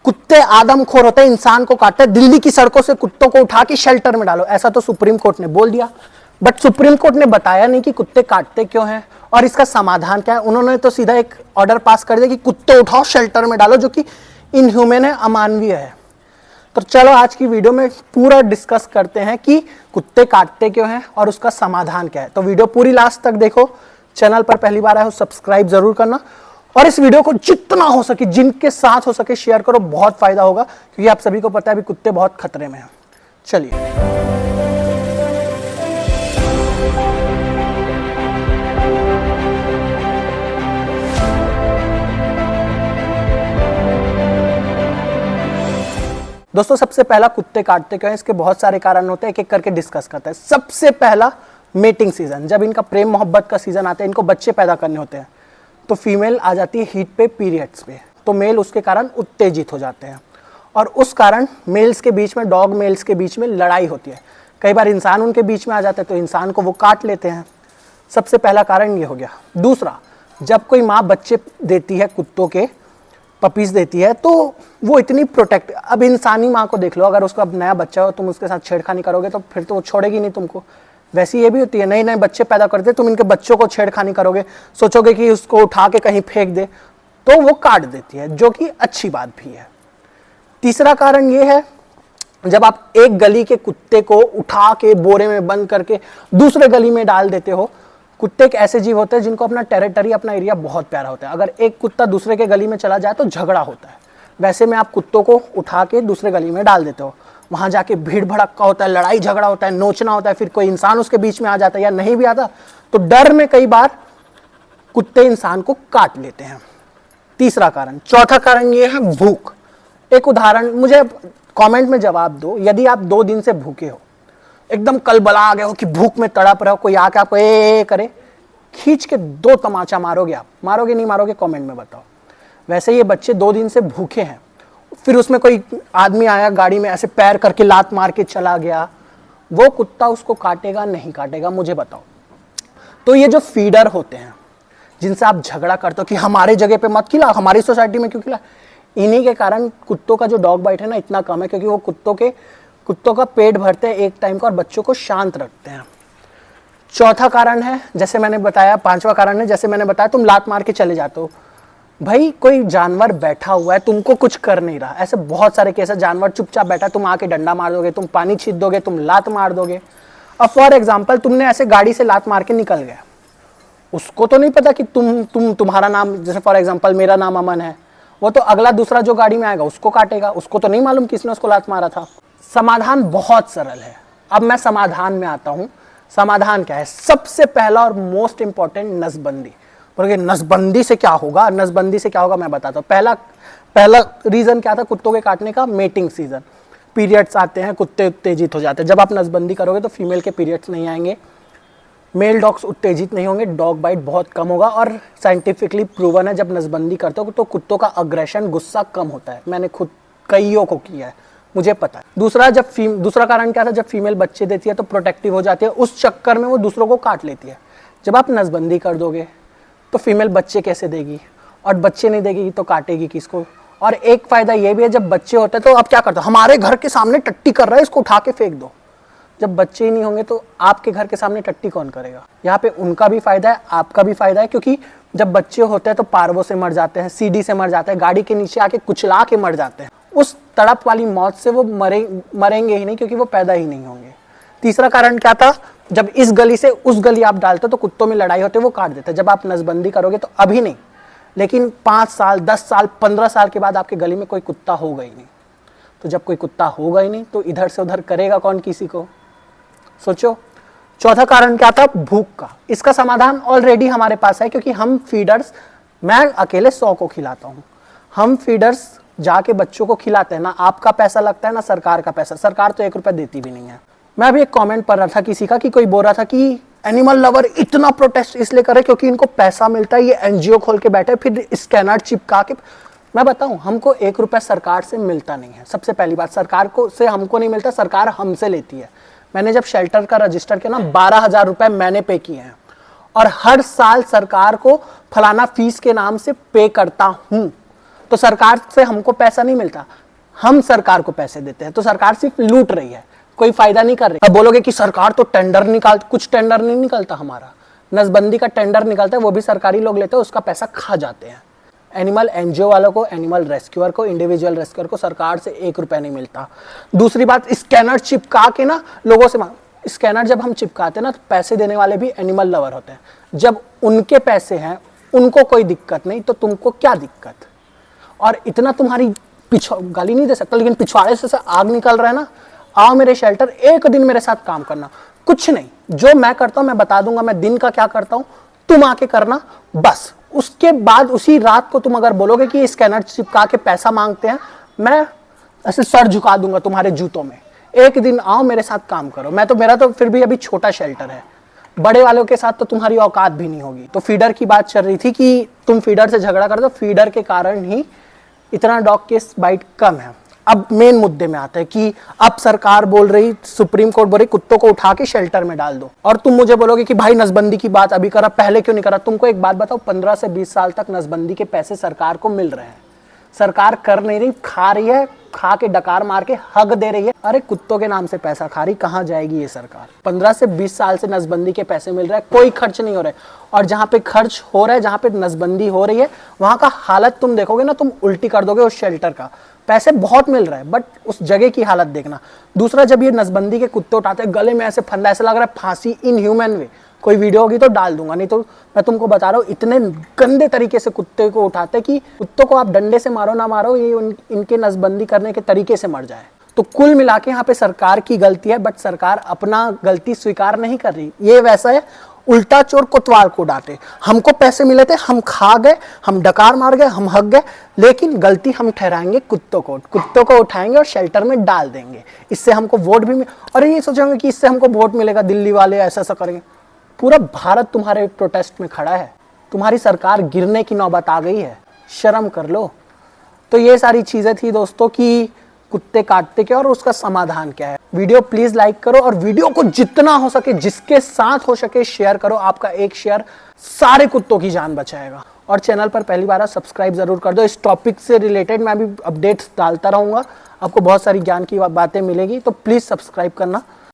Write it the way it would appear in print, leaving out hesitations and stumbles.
कुत्ते आदमखोर होते हैं, इंसान को काटते हैं। दिल्ली की सड़कों से कुत्तों को उठा के शेल्टर में डालो, ऐसा तो सुप्रीम कोर्ट ने बोल दिया। बट सुप्रीम कोर्ट ने बताया नहीं कि कुत्ते काटते क्यों हैं और इसका समाधान क्या है। उन्होंने तो सीधा एक ऑर्डर पास कर दिया कि कुत्ते उठाओ शेल्टर में डालो, जो कि इनह्यूमन है, अमानवीय है। तो चलो आज की वीडियो में पूरा डिस्कस करते हैं कि कुत्ते काटते क्यों हैं और उसका समाधान क्या है। तो वीडियो पूरी लास्ट तक देखो। चैनल पर पहली बार आए हो सब्सक्राइब जरूर करना और इस वीडियो को जितना हो सके, जिनके साथ हो सके शेयर करो, बहुत फायदा होगा, क्योंकि आप सभी को पता है अभी कुत्ते बहुत खतरे में हैं। चलिए दोस्तों, सबसे पहला कुत्ते काटते क्यों हैं, इसके बहुत सारे कारण होते हैं, एक एक करके डिस्कस करते हैं। सबसे पहला मेटिंग सीजन, जब इनका प्रेम मोहब्बत का सीजन आता है, इनको बच्चे पैदा करने होते हैं, तो फीमेल आ जाती है हीट पे, पीरियड्स पे, तो मेल उसके कारण उत्तेजित हो जाते हैं और उस कारण मेल्स के बीच में, डॉग मेल्स के बीच में लड़ाई होती है। कई बार इंसान उनके बीच में आ जाते हैं तो इंसान को वो काट लेते हैं। सबसे पहला कारण ये हो गया। दूसरा, जब कोई माँ बच्चे देती है, कुत्तों के पपीज देती है, तो वो इतनी प्रोटेक्ट, अब इंसानी माँ को देख लो, अगर उसका नया बच्चा हो, तुम उसके साथ छेड़खानी करोगे तो फिर तो वो छोड़ेगी नहीं तुमको। वैसे ये भी होती है, नए नए बच्चे पैदा करते, तुम इनके बच्चों को छेड़खानी करोगे, सोचोगे कि उसको उठा के कहीं फेंक दे, तो वो काट देती है, जो कि अच्छी बात भी है। तीसरा कारण ये है, जब आप एक गली के कुत्ते को उठा के बोरे में बंद करके दूसरे गली में डाल देते हो। कुत्ते एक ऐसे जीव होते हैं जिनको अपना टेरिटरी, अपना एरिया बहुत प्यारा होता है। अगर एक कुत्ता दूसरे के गली में चला जाए तो झगड़ा होता है। वैसे में आप कुत्तों को उठा के दूसरे गली में डाल देते हो, वहां जाके भीड़ भड़क्का होता है, लड़ाई झगड़ा होता है, नोचना होता है, फिर कोई इंसान उसके बीच में आ जाता है या नहीं भी आता तो डर में कई बार कुत्ते इंसान को काट लेते हैं। तीसरा कारण। चौथा कारण ये है भूख। एक उदाहरण, मुझे कमेंट में जवाब दो, यदि आप 2 दिन से भूखे हो, एकदम कलबला आ गए हो कि भूख में तड़प रहे हो, कोई आके आपको ए करे, खींच के 2 तमाचा मारोगे आप? मारोगे नहीं मारोगे, कमेंट में बताओ। वैसे ये बच्चे 2 दिन से भूखे हैं, फिर उसमें कोई आदमी आया गाड़ी में, ऐसे पैर करके लात मार के चला गया, वो कुत्ता उसको काटेगा नहीं काटेगा, मुझे बताओ। तो ये जो फीडर होते हैं, जिनसे आप झगड़ा करते हो कि हमारे जगह पे मत खिला, हमारी सोसाइटी में क्यों खिला, इन्हीं के कारण कुत्तों का जो डॉग बाइट है ना, इतना कम है, क्योंकि वो कुत्तों का पेट भरते हैं एक टाइम का और बच्चों को शांत रखते हैं। चौथा कारण है, जैसे मैंने बताया, 5वां कारण है, जैसे मैंने बताया, तुम लात मार के चले जाते हो। भाई कोई जानवर बैठा हुआ है, तुमको कुछ कर नहीं रहा, ऐसे बहुत सारे केस है, जानवर चुपचाप बैठा है, तुम आके डंडा मार दोगे, तुम पानी छीट दोगे, तुम लात मार दोगे। अब फॉर एग्जाम्पल, तुमने ऐसे गाड़ी से लात मार के निकल गए, उसको तो नहीं पता कि तुम्हारा नाम, जैसे फॉर एग्जाम्पल मेरा नाम अमन है, वो तो अगला दूसरा जो गाड़ी में आएगा उसको काटेगा, उसको तो नहीं मालूम किसने उसको लात मारा था। समाधान बहुत सरल है। अब मैं समाधान में आता हूं। समाधान क्या है? सबसे पहला और मोस्ट इंपॉर्टेंट, नसबंदी। बोलोगे नसबंदी से क्या होगा? नसबंदी से क्या होगा मैं बताता हूँ। पहला रीजन क्या था कुत्तों के काटने का? मेटिंग सीजन, पीरियड्स आते हैं, कुत्ते उत्तेजित हो जाते हैं। जब आप नसबंदी करोगे तो फीमेल के पीरियड्स नहीं आएंगे, मेल डॉग्स उत्तेजित नहीं होंगे, डॉग बाइट बहुत कम होगा और साइंटिफिकली प्रूवन है, जब नसबंदी करते हो तो कुत्तों का अग्रेशन, गुस्सा कम होता है। मैंने खुद कईयों को किया है, मुझे पता है। दूसरा कारण क्या था? जब फीमेल बच्चे देती है तो प्रोटेक्टिव हो जाती है, उस चक्कर में वो दूसरों को काट लेती है। जब आप नसबंदी कर दोगे तो फीमेल बच्चे कैसे देगी, और बच्चे नहीं देगी तो काटेगी किसको? और एक फायदा ये भी है, जब बच्चे होते हैं तो आप क्या करते हो, हमारे घर के सामने टट्टी कर रहा है, इसको उठा के फेंक दो। जब बच्चे ही नहीं होंगे तो आपके घर के सामने टट्टी कौन करेगा? यहाँ पे उनका भी फायदा है, आपका भी फायदा है, क्योंकि जब बच्चे होते हैं तो पारवों से मर जाते हैं, सीडी से मर जाते हैं, गाड़ी के नीचे आके कुचला के मर जाते हैं। उस तड़प वाली मौत से वो मरेंगे ही नहीं, क्योंकि वो पैदा ही नहीं होंगे। तीसरा कारण क्या था? जब इस गली से उस गली आप डालते हो तो कुत्तों में लड़ाई होती है, वो काट देते हैं। जब आप नसबंदी करोगे तो अभी नहीं, लेकिन 5 साल, 10 साल, 15 साल के बाद आपके गली में कोई कुत्ता होगा ही नहीं। तो जब कोई कुत्ता होगा ही नहीं तो इधर से उधर करेगा कौन किसी को? सोचो। चौथा कारण क्या था? भूख का। इसका समाधान ऑलरेडी हमारे पास है, क्योंकि हम फीडर्स, मैं अकेले 100 को खिलाता हूं, हम फीडर्स जाके बच्चों को खिलाते हैं। ना आपका पैसा लगता है ना सरकार का पैसा, सरकार तो 1 रुपया देती भी नहीं है। मैं अभी एक कमेंट पढ़ रहा था किसी का, कि कोई बोल रहा था कि एनिमल लवर इतना प्रोटेस्ट इसलिए करे क्योंकि इनको पैसा मिलता है, ये एनजीओ खोल के बैठे, फिर स्कैनर चिपका के। मैं बताऊं, हमको 1 रुपया सरकार से मिलता नहीं है। सबसे पहली बात, सरकार को से हमको नहीं मिलता, सरकार हमसे लेती है। मैंने जब शेल्टर का रजिस्टर किया ना, 12,000 रुपए मैंने पे किए हैं, और हर साल सरकार को फलाना फीस के नाम से पे करता हूं। तो सरकार से हमको पैसा नहीं मिलता, हम सरकार को पैसे देते हैं, तो सरकार सिर्फ लूट रही है, कोई फायदा नहीं कर रही। अब बोलोगे कि सरकार तो टेंडर निकाल, कुछ टेंडर नहीं निकलता हमारा, नसबंदी का टेंडर निकलता है, वो भी सरकारी लोग लेते हैं, उसका पैसा खा जाते हैं। एनिमल एनजीओ वालों को, एनिमल रेस्क्यूअर को, इंडिविजुअल रेस्क्यूअर को सरकार से 1 रुपया नहीं मिलता। दूसरी बात, स्कैनर चिपका के ना लोगों से स्कैनर जब हम चिपकाते हैं ना, तो पैसे देने वाले भी एनिमल लवर होते हैं। जब उनके पैसे हैं, उनको कोई दिक्कत नहीं, तो तुमको क्या दिक्कत? और इतना तुम्हारी गाली नहीं दे सकता, लेकिन पिछवाड़े से आग निकल रहा है ना, आओ मेरे शेल्टर, एक दिन मेरे साथ काम करना। कुछ नहीं, जो मैं करता हूं मैं बता दूंगा, मैं दिन का क्या करता हूं, तुम आके करना बस। उसके बाद उसी रात को तुम अगर बोलोगे कि स्कैनर चिपका के पैसा मांगते हैं, मैं ऐसे सर झुका दूंगा तुम्हारे जूतों में। एक दिन आओ मेरे साथ काम करो। मेरा तो फिर भी अभी छोटा शेल्टर है, बड़े वालों के साथ तो तुम्हारी औकात भी नहीं होगी। तो फीडर की बात चल रही थी कि तुम फीडर से झगड़ा कर दो, फीडर के कारण ही इतना डॉग केस बाइट कम है। अब मेन मुद्दे में आता है कि अब सरकार बोल रही, सुप्रीम कोर्ट बोल रही कुत्तों को उठा के शेल्टर में डाल दो, और तुम मुझे बोलोगे कि भाई नसबंदी की बात अभी करा, पहले क्यों नहीं करा? तुमको एक बात बताओ, 15 से 20 साल तक नसबंदी के पैसे सरकार को मिल रहे हैं, सरकार कर नहीं रही, खा रही है, खा के डकार मार के हक दे रही है। अरे कुत्तों के नाम से पैसा खा रही, कहाँ जाएगी ये सरकार? 15 से 20 साल से नसबंदी के पैसे मिल रहे हैं, कोई खर्च नहीं हो रहा है। और जहाँ पे खर्च हो रहा है, जहाँ पे नसबंदी हो रही है, वहां का हालत तुम देखोगे ना, तुम उल्टी कर दोगे उस शेल्टर का। पैसे बहुत मिल रहा है, बट उस जगह की हालत देखना। दूसरा, जब ये नसबंदी के कुत्ते उठाते हैं, गले में ऐसे फंदा, ऐसा लग रहा है फांसी, इनह्यूमन वे। कोई वीडियो होगी तो डाल दूंगा, नहीं तो मैं तुमको बता रहा हूँ, इतने गंदे तरीके से कुत्ते को उठाते कि कुत्तों को आप डंडे से मारो ना मारो, ये इनके नसबंदी करने के तरीके से मर जाए। तो कुल मिला के यहाँ पे सरकार की गलती है, बट सरकार अपना गलती स्वीकार नहीं कर रही। ये वैसा है, उल्टा चोर कोतवाल को डांटे। हमको पैसे मिले थे, हम खा गए, हम डकार मार गए, हम हक गए, लेकिन गलती हम ठहराएंगे कुत्तों को उठाएंगे और शेल्टर में डाल देंगे। इससे हमको वोट भी अरे ये सोचेंगे कि इससे हमको वोट मिलेगा, दिल्ली वाले ऐसा ऐसा करेंगे। पूरा भारत तुम्हारे प्रोटेस्ट में खड़ा है, तुम्हारी सरकार गिरने की नौबत आ गई है, शर्म कर लो। तो ये सारी चीजें थी दोस्तों कि कुत्ते काटते क्या और उसका समाधान क्या है। वीडियो प्लीज लाइक करो और वीडियो को जितना हो सके, जिसके साथ हो सके शेयर करो। आपका एक शेयर सारे कुत्तों की जान बचाएगा। और चैनल पर पहली बार सब्सक्राइब जरूर कर दो। इस टॉपिक से रिलेटेड मैं भी अपडेट्स डालता रहूंगा, आपको बहुत सारी ज्ञान की बातें मिलेगी, तो प्लीज सब्सक्राइब करना।